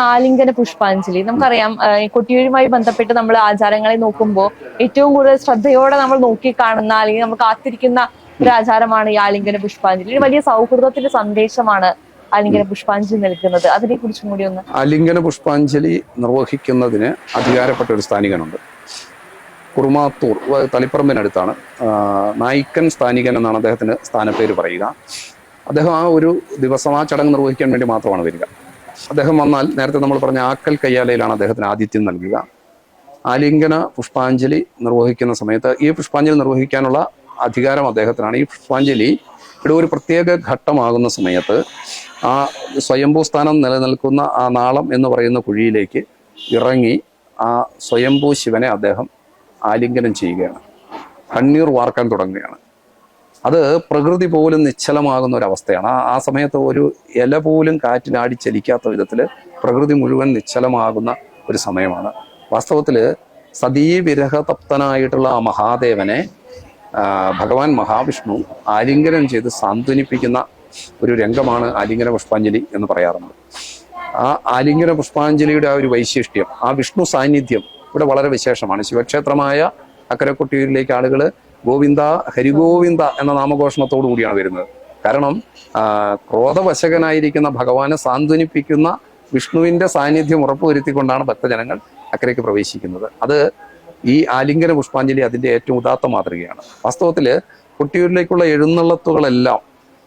ആലിംഗന പുഷ്പാഞ്ജലി നമുക്കറിയാം. കൊട്ടിയൂരുമായി ബന്ധപ്പെട്ട് നമ്മൾ ആചാരങ്ങളെ നോക്കുമ്പോൾ ഏറ്റവും കൂടുതൽ ശ്രദ്ധയോടെ നമ്മൾ നോക്കിക്കാണുന്ന അല്ലെങ്കിൽ നമ്മൾ കാത്തിരിക്കുന്ന ഒരു ആചാരമാണ് ഈ ആലിംഗന പുഷ്പാഞ്ജലി. ഒരു വലിയ സൗഹൃദത്തിന്റെ സന്ദേശമാണ് ആലിംഗന പുഷ്പാഞ്ജലി നൽകുന്നത്. അതിനെ കുറിച്ചും കൂടി ഒന്ന്. ആലിംഗന പുഷ്പാഞ്ജലി നിർവഹിക്കുന്നതിന് അധികാരപ്പെട്ട ഒരു സ്ഥാനികനുണ്ട്. കുറുമാത്തൂർ തളിപ്പറമ്പിനടുത്താണ്. നായിക്കൻ സ്ഥാനികൻ എന്നാണ് അദ്ദേഹത്തിന് സ്ഥാനപ്പേര് പറയുക. അദ്ദേഹം ആ ഒരു ദിവസം ആ ചടങ്ങ് നിർവഹിക്കാൻ വേണ്ടി മാത്രമാണ് വരിക. അദ്ദേഹം വന്നാൽ നേരത്തെ നമ്മൾ പറഞ്ഞ ആക്കൽ കയ്യാലയിലാണ് അദ്ദേഹത്തിന് ആതിഥ്യം നൽകുക. ആലിംഗന പുഷ്പാഞ്ജലി നിർവഹിക്കുന്ന സമയത്ത് ഈ പുഷ്പാഞ്ജലി നിർവഹിക്കാനുള്ള അധികാരം അദ്ദേഹത്തിനാണ്. ഈ പുഷ്പാഞ്ജലി ഇവിടെ ഒരു പ്രത്യേക ഘട്ടമാകുന്ന സമയത്ത് ആ സ്വയംഭൂ സ്ഥാനം നിലനിൽക്കുന്ന ആ നാളം എന്ന് പറയുന്ന കുഴിയിലേക്ക് ഇറങ്ങി ആ സ്വയംഭൂ ശിവനെ അദ്ദേഹം ആലിംഗനം ചെയ്യുകയാണ്. കണ്ണീർ വാർക്കാൻ തുടങ്ങുകയാണ്. അത് പ്രകൃതി പോലും നിശ്ചലമാകുന്ന ഒരവസ്ഥയാണ്. ആ സമയത്ത് ഒരു ഇല പോലും കാറ്റിനാടി ചലിക്കാത്ത വിധത്തിൽ പ്രകൃതി മുഴുവൻ നിശ്ചലമാകുന്ന ഒരു സമയമാണ്. വാസ്തവത്തിൽ സതീവിരഹതപ്തനായിട്ടുള്ള ആ മഹാദേവനെ ഭഗവാൻ മഹാവിഷ്ണു ആലിംഗനം ചെയ്ത് സാന്ത്വനിപ്പിക്കുന്ന ഒരു രംഗമാണ് ആലിംഗന പുഷ്പാഞ്ജലി എന്ന് പറയാറുണ്ട്. ആ ആലിംഗന പുഷ്പാഞ്ജലിയുടെ ആ ഒരു വൈശിഷ്ട്യം, ആ വിഷ്ണു സാന്നിധ്യം ഇവിടെ വളരെ വിശേഷമാണ്. ശിവക്ഷേത്രമായ അക്കരെ കൊട്ടിയൂരിലേക്ക് ആളുകൾ ഗോവിന്ദ ഹരിഗോവിന്ദ എന്ന നാമഘോഷണത്തോടു കൂടിയാണ് വരുന്നത്. കാരണം ക്രോധവശകനായിരിക്കുന്ന ഭഗവാനെ സാന്ത്വനിപ്പിക്കുന്ന വിഷ്ണുവിന്റെ സാന്നിധ്യം ഉറപ്പുവരുത്തിക്കൊണ്ടാണ് ഭക്തജനങ്ങൾ അക്കരയ്ക്ക് പ്രവേശിക്കുന്നത്. അത് ഈ ആലിംഗന പുഷ്പാഞ്ജലി അതിന്റെ ഏറ്റവും ഉദാത്ത മാതൃകയാണ്. വാസ്തവത്തിൽ കൊട്ടിയൂരിലേക്കുള്ള എഴുന്നള്ളത്തുകളെല്ലാം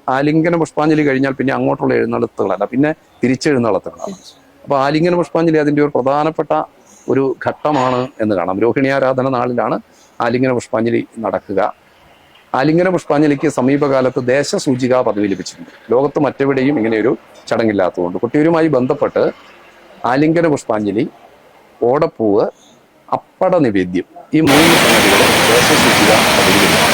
ആലിംഗന പുഷ്പാഞ്ജലി കഴിഞ്ഞാൽ പിന്നെ അങ്ങോട്ടുള്ള എഴുന്നള്ളത്തുകളല്ല, പിന്നെ തിരിച്ചെഴുന്നള്ളത്തുകളാണ്. അപ്പൊ ആലിംഗന പുഷ്പാഞ്ജലി അതിന്റെ ഒരു പ്രധാനപ്പെട്ട ഒരു ഘട്ടമാണ് എന്ന് കാണാം. രോഹിണി ആരാധന നാളിലാണ് ആലിംഗന പുഷ്പാഞ്ജലി നടക്കുക. ആലിംഗന പുഷ്പാഞ്ജലിക്ക് സമീപകാലത്ത് ദേശസൂചിക പദവി ലഭിച്ചിട്ടുണ്ട്. ലോകത്ത് മറ്റെവിടെയും ഇങ്ങനെയൊരു ചടങ്ങില്ലാത്തതുകൊണ്ട് കൊട്ടിയൂരുമായി ബന്ധപ്പെട്ട് ആലിംഗന പുഷ്പാഞ്ജലി, ഓടപ്പൂവ്, അപ്പട നിവേദ്യം, ഈ 3 സംഗതികൾ ദേശസൂചിക പദവി ലഭിച്ചു.